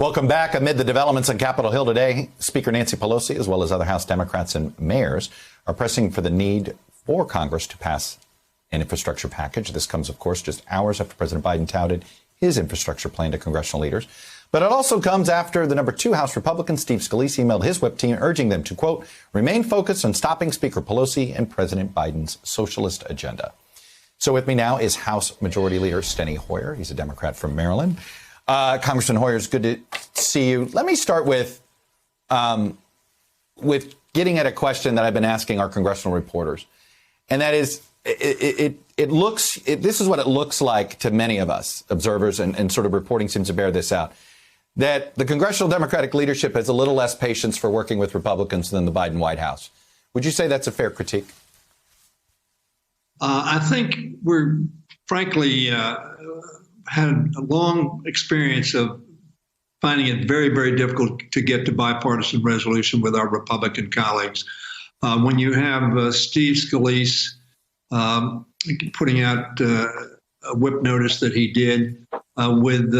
Welcome back. Amid the developments on Capitol Hill today, Speaker Nancy Pelosi, as well as other House Democrats and mayors, are pressing for the need for Congress to pass an infrastructure package. This comes, of course, just hours after President Biden touted his infrastructure plan to congressional leaders. But it also comes after the number 2 House Republican, Steve Scalise, emailed his whip team urging them to, quote, remain focused on stopping Speaker Pelosi and President Biden's socialist agenda. So with me now is House Majority Leader Steny Hoyer. He's a Democrat from Maryland. Congressman Hoyer, it's good to see you. Let me start with getting at a question that I've been asking our congressional reporters, and that is, this is what it looks like to many of us observers, and sort of reporting seems to bear this out, that the congressional Democratic leadership has a little less patience for working with Republicans than the Biden White House. Would you say that's a fair critique? I think we're frankly had a long experience of finding it very, very difficult to get to bipartisan resolution with our Republican colleagues. When you have Steve Scalise putting out a whip notice that he did with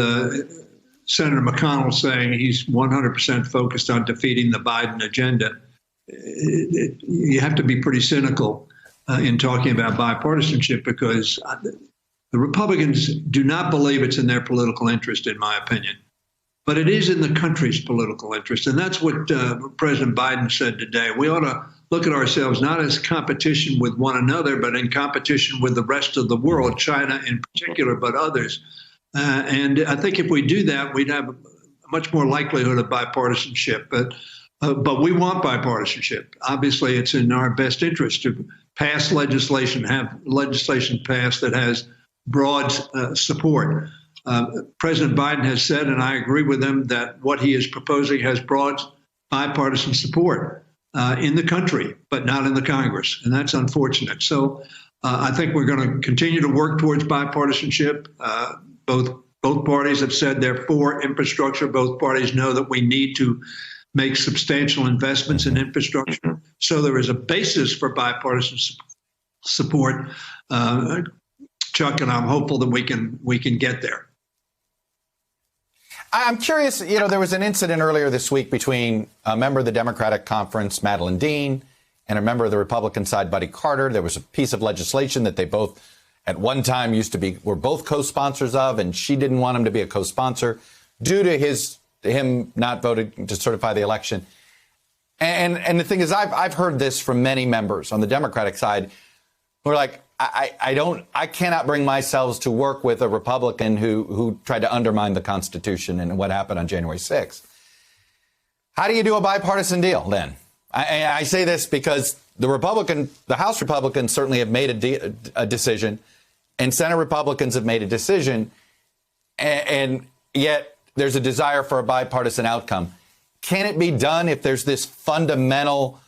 Senator McConnell saying he's 100% focused on defeating the Biden agenda, you have to be pretty cynical in talking about bipartisanship, because the Republicans do not believe it's in their political interest, in my opinion. But it is in the country's political interest. And that's what President Biden said today. We ought to look at ourselves not as competition with one another, but in competition with the rest of the world, China in particular, but others. And I think if we do that, we'd have a much more likelihood of bipartisanship. But we want bipartisanship. Obviously, it's in our best interest to pass legislation, have legislation passed that has broad support. President Biden has said, and I agree with him, that what he is proposing has broad bipartisan support in the country, but not in the Congress. And that's unfortunate. So I think we're going to continue to work towards bipartisanship. Both parties have said they're for infrastructure. Both parties know that we need to make substantial investments in infrastructure. So there is a basis for bipartisan support, Chuck, and I'm hopeful that we can get there. I'm curious, there was an incident earlier this week between a member of the Democratic Conference, Madeline Dean, and a member of the Republican side, Buddy Carter. There was a piece of legislation that they both at one time were both co-sponsors of, and she didn't want him to be a co-sponsor due to him not voting to certify the election. And the thing is, I've heard this from many members on the Democratic side who are like, I cannot bring myself to work with a Republican who tried to undermine the Constitution and what happened on January 6th. How do you do a bipartisan deal then? I say this because the House Republicans certainly have made a decision, and Senate Republicans have made a decision, and yet there's a desire for a bipartisan outcome. Can it be done if there's this fundamental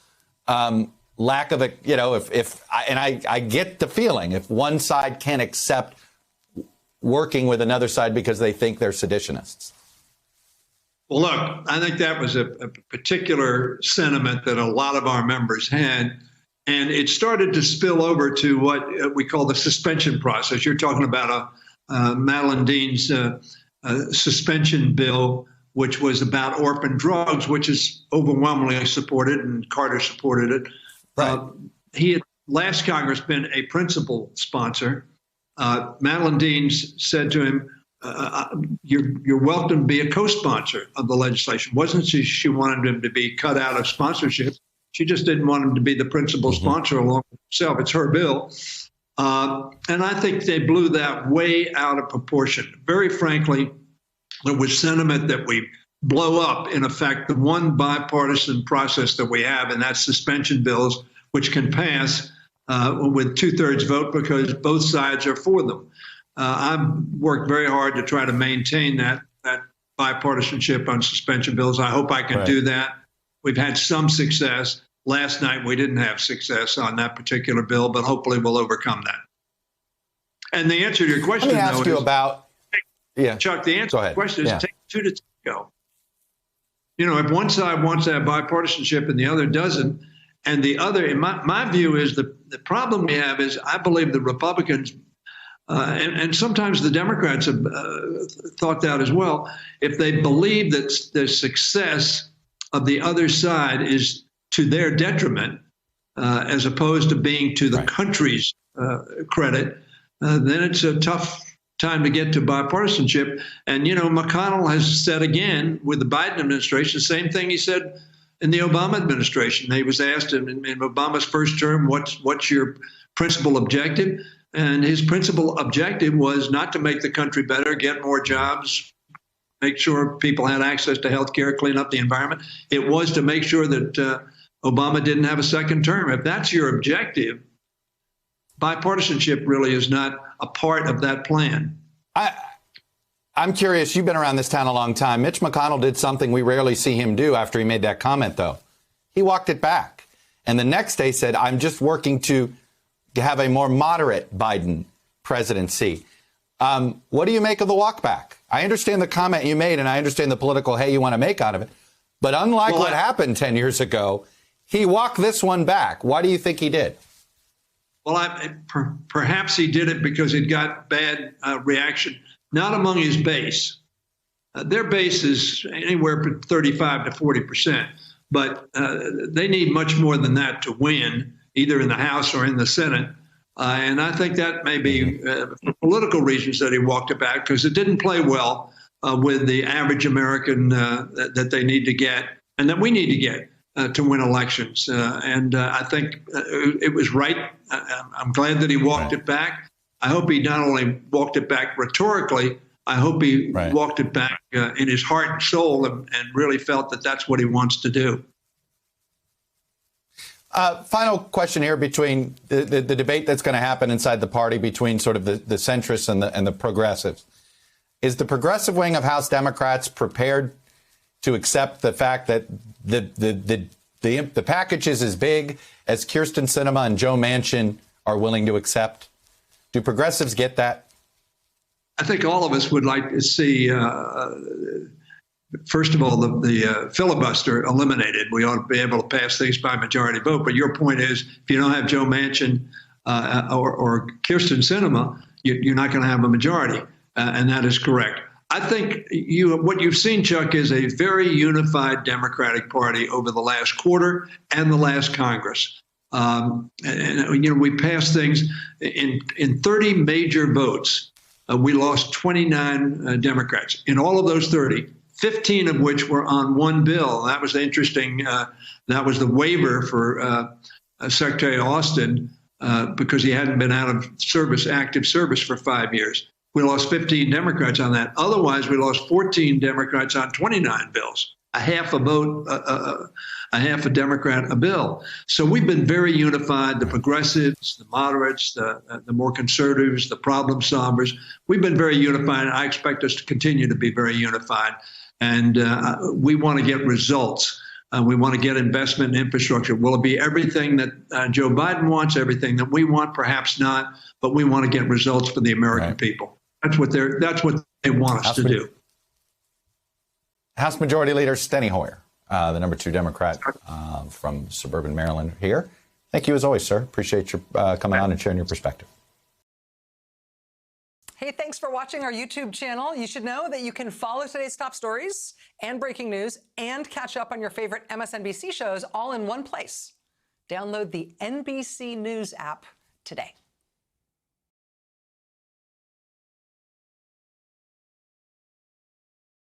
lack of I get the feeling if one side can't accept working with another side because they think they're seditionists? Well, look, I think that was a particular sentiment that a lot of our members had, and it started to spill over to what we call the suspension process. You're talking about Madeline Dean's suspension bill, which was about orphan drugs, which is overwhelmingly supported, and Carter supported it. Right. He had last Congress been a principal sponsor. Madeline Dean said to him, you're welcome to be a co-sponsor of the legislation. Wasn't she wanted him to be cut out of sponsorship. She just didn't want him to be the principal sponsor along with himself. It's her bill. And I think they blew that way out of proportion. Very frankly, there was sentiment that we blow up, in effect, the one bipartisan process that we have, and that's suspension bills, which can pass with 2/3 vote because both sides are for them. I've worked very hard to try to maintain that bipartisanship on suspension bills. I hope I can do that. We've had some success. Last night, we didn't have success on that particular bill, but hopefully we'll overcome that. And the answer to your question, let me ask you about, Chuck, the answer to the question is take two to tango. If one side wants to have bipartisanship and the other doesn't, and the other, in my view, is the problem we have is I believe the Republicans And sometimes the Democrats have thought that as well. If they believe that the success of the other side is to their detriment, as opposed to being to the country's credit, then it's a tough time to get to bipartisanship. And, McConnell has said again with the Biden administration, the same thing he said in the Obama administration. He was asked in Obama's first term, what's your principal objective? And his principal objective was not to make the country better, get more jobs, make sure people had access to health care, clean up the environment. It was to make sure that Obama didn't have a second term. If that's your objective, bipartisanship really is not a part of that plan. I'm curious. You've been around this town a long time. Mitch McConnell did something we rarely see him do after he made that comment, though. He walked it back. And the next day said, I'm just working to have a more moderate Biden presidency. What do you make of the walk back? I understand the comment you made, and I understand the political hay you want to make out of it. But unlike what happened 10 years ago, he walked this one back. Why do you think he did? Well, perhaps he did it because it got bad reaction, not among his base. Their base is anywhere from 35 to 40%, but they need much more than that to win, either in the House or in the Senate. And I think that may be for political reasons that he walked it back, because it didn't play well with the average American that they need to get and that we need to get to win elections. And I think it was right. I'm glad that he walked it back. I hope he not only walked it back rhetorically, I hope he walked it back in his heart and soul and really felt that that's what he wants to do. Final question here between the debate that's going to happen inside the party between sort of the centrists and the progressives. Is the progressive wing of House Democrats prepared to accept the fact that the package is as big as Kyrsten Sinema and Joe Manchin are willing to accept? Do progressives get that? I think all of us would like to see, first of all, the filibuster eliminated. We ought to be able to pass things by majority vote. But your point is, if you don't have Joe Manchin or Kyrsten Sinema, you're not going to have a majority. And that is correct. I think what you've seen, Chuck, is a very unified Democratic Party over the last quarter and the last Congress. We passed things in 30 major votes. We lost 29 Democrats. In all of those 30, 15 of which were on one bill. That was interesting. That was the waiver for Secretary Austin because he hadn't been out of active service for 5 years. We lost 15 Democrats on that. Otherwise, we lost 14 Democrats on 29 bills, a half a vote, a half a Democrat a bill. So we've been very unified, the progressives, the moderates, the more conservatives, the problem solvers. We've been very unified, and I expect us to continue to be very unified. And we want to get results. We want to get investment in infrastructure. Will it be everything that Joe Biden wants, everything that we want? Perhaps not, but we want to get results for the American people. That's what they want us to do. House Majority Leader Steny Hoyer, the number 2 Democrat from suburban Maryland here. Thank you as always, sir. Appreciate your coming on and sharing your perspective. Hey, thanks for watching our YouTube channel. You should know that you can follow today's top stories and breaking news and catch up on your favorite MSNBC shows all in one place. Download the NBC News app today.